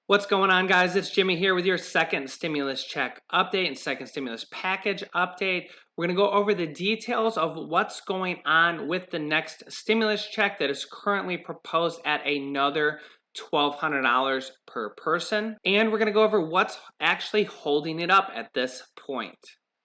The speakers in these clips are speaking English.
What's going on, guys? It's Jimmy here with your second stimulus check update and second stimulus package update. We're going to go over the details of what's going on with the next stimulus check that is currently proposed at another $1,200 per person. And we're going to go over what's actually holding it up at this point.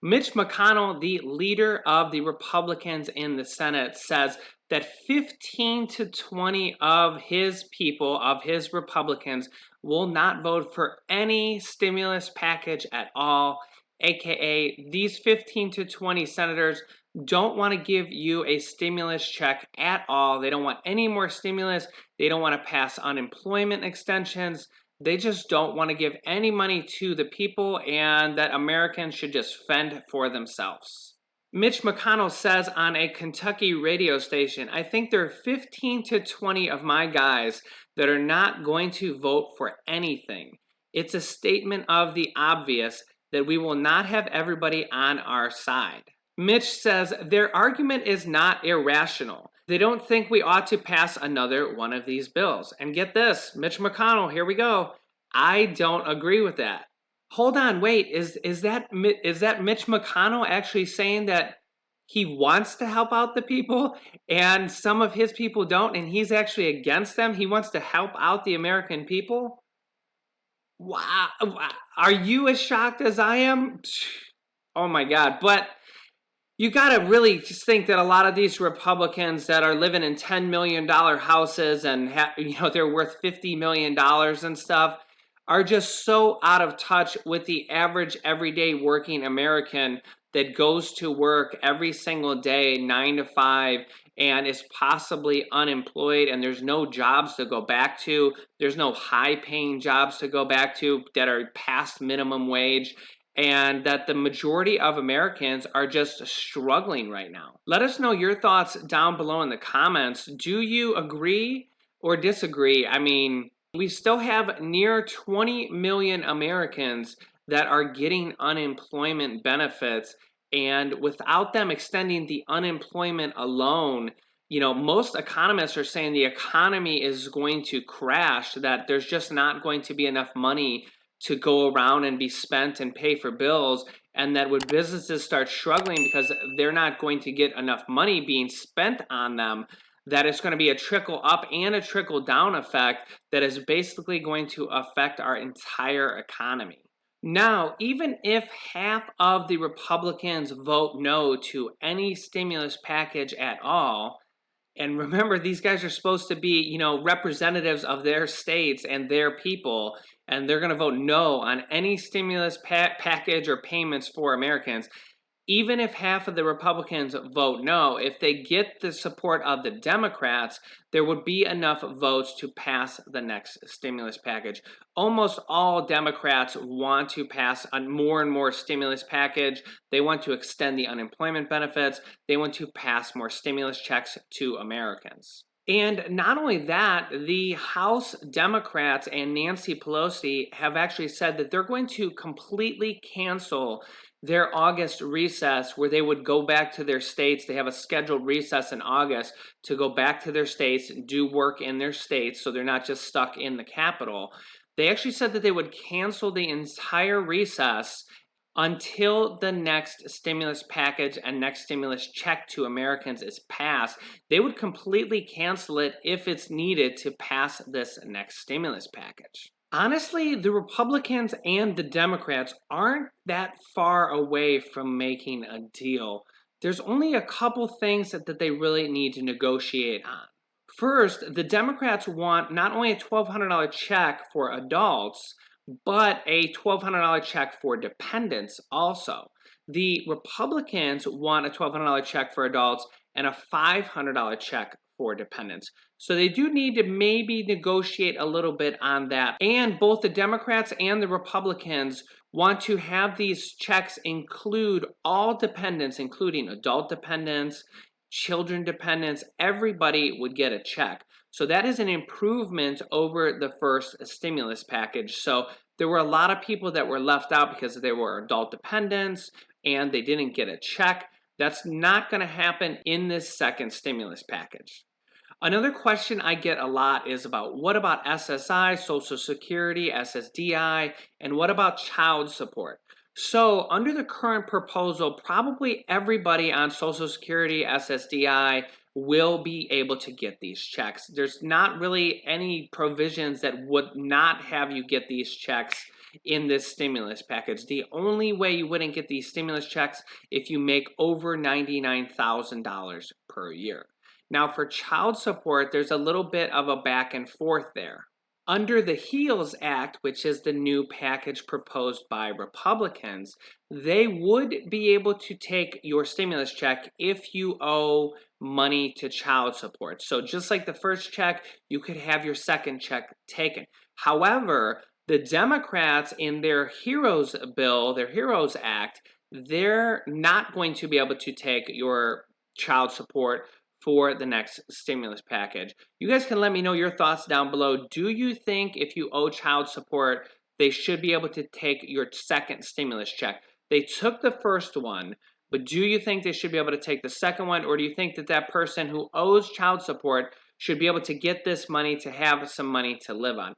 Mitch McConnell, the leader of the Republicans in the Senate, says that 15 to 20 of his people, of his Republicans, will not vote for any stimulus package at all, aka these 15 to 20 senators don't want to give you a stimulus check at all. They don't want any more stimulus. They don't want to pass unemployment extensions. They just don't want to give any money to the people, and that Americans should just fend for themselves. Mitch McConnell says on a Kentucky radio station, I think there are 15 to 20 of my guys that are not going to vote for anything. It's a statement of the obvious that we will not have everybody on our side. Mitch says their argument is not irrational. They don't think we ought to pass another one of these bills. And get this, Mitch McConnell, here we go. I don't agree with that. Hold on, wait, is that Mitch McConnell actually saying that he wants to help out the people and some of his people don't, and he's actually against them? He wants to help out the American people? Wow, are you as shocked as I am? Oh my God, but you gotta really just think that a lot of these Republicans that are living in $10 million houses and they're worth $50 million and stuff are just so out of touch with the average everyday working American that goes to work every single day 9 to 5 and is possibly unemployed, and there's no jobs to go back to. There's no high paying jobs to go back to that are past minimum wage, and that the majority of Americans are just struggling right now. Let us know your thoughts down below in the comments. Do you agree or disagree? I mean, we still have near 20 million Americans that are getting unemployment benefits, and without them extending the unemployment alone, most economists are saying the economy is going to crash, that there's just not going to be enough money to go around and be spent and pay for bills, and that when businesses start struggling because they're not going to get enough money being spent on them, that it's going to be a trickle up and a trickle down effect that is basically going to affect our entire economy. Now, even if half of the Republicans vote no to any stimulus package at all, and remember, these guys are supposed to be, representatives of their states and their people, and they're going to vote no on any stimulus package or payments for Americans. Even if half of the Republicans vote no, if they get the support of the Democrats, there would be enough votes to pass the next stimulus package. Almost all Democrats want to pass a more and more stimulus package. They want to extend the unemployment benefits. They want to pass more stimulus checks to Americans. And not only that, the House Democrats and Nancy Pelosi have actually said that they're going to completely cancel their August recess, where they would go back to their states. They have a scheduled recess in August to go back to their states and do work in their states, so they're not just stuck in the Capitol. They actually said that they would cancel the entire recess until the next stimulus package and next stimulus check to Americans is passed. They would completely cancel it if it's needed to pass this next stimulus package. Honestly, the Republicans and the Democrats aren't that far away from making a deal. There's only a couple things that they really need to negotiate on. First, the Democrats want not only a $1,200 check for adults, but a $1,200 check for dependents also. The Republicans want a $1,200 check for adults and a $500 check for dependents. So they do need to maybe negotiate a little bit on that. And both the Democrats and the Republicans want to have these checks include all dependents, including adult dependents, children dependents. Everybody would get a check. So that is an improvement over the first stimulus package. So there were a lot of people that were left out because they were adult dependents and they didn't get a check. That's not going to happen in this second stimulus package. Another question I get a lot is about what about SSI, Social Security, SSDI, and what about child support? So, under the current proposal, probably everybody on Social Security, SSDI will be able to get these checks. There's not really any provisions that would not have you get these checks in this stimulus package. The only way you wouldn't get these stimulus checks if you make over $99,000 per year. Now, for child support, there's a little bit of a back and forth there. Under the HEALS Act, which is the new package proposed by Republicans, they would be able to take your stimulus check if you owe money to child support. So just like the first check, you could have your second check taken. However, the Democrats in their HEROES bill, their HEROES Act, they're not going to be able to take your child support for the next stimulus package. You guys can let me know your thoughts down below. Do you think if you owe child support, they should be able to take your second stimulus check? They took the first one, but do you think they should be able to take the second one, or do you think that that person who owes child support should be able to get this money to have some money to live on?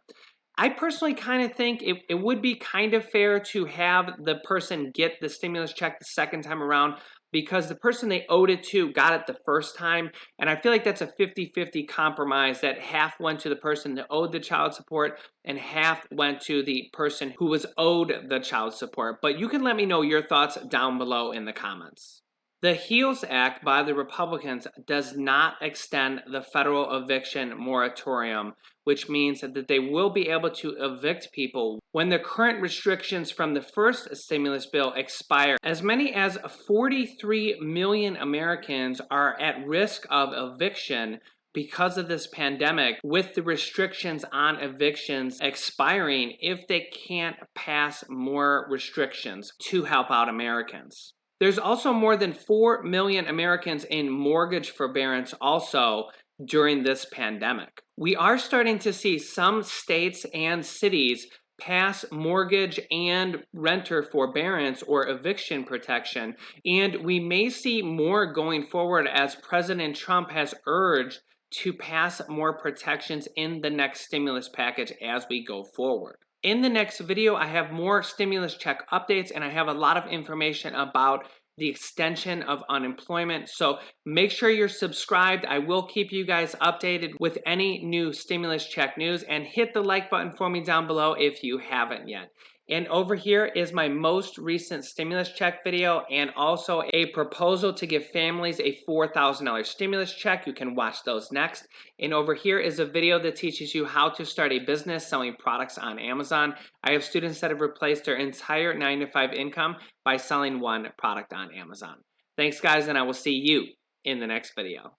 I personally kind of think it would be kind of fair to have the person get the stimulus check the second time around because the person they owed it to got it the first time. And I feel like that's a 50-50 compromise that half went to the person that owed the child support and half went to the person who was owed the child support. But you can let me know your thoughts down below in the comments. The HEALS Act by the Republicans does not extend the federal eviction moratorium, which means that they will be able to evict people when the current restrictions from the first stimulus bill expire. As many as 43 million Americans are at risk of eviction because of this pandemic, with the restrictions on evictions expiring if they can't pass more restrictions to help out Americans. There's also more than 4 million Americans in mortgage forbearance also during this pandemic. We are starting to see some states and cities pass mortgage and renter forbearance or eviction protection, and we may see more going forward as President Trump has urged to pass more protections in the next stimulus package as we go forward. In the next video, I have more stimulus check updates and I have a lot of information about the extension of unemployment. So make sure you're subscribed. I will keep you guys updated with any new stimulus check news, and hit the like button for me down below if you haven't yet. And over here is my most recent stimulus check video and also a proposal to give families a $4,000 stimulus check. You can watch those next. And over here is a video that teaches you how to start a business selling products on Amazon. I have students that have replaced their entire 9-to-5 income by selling one product on Amazon. Thanks guys, and I will see you in the next video.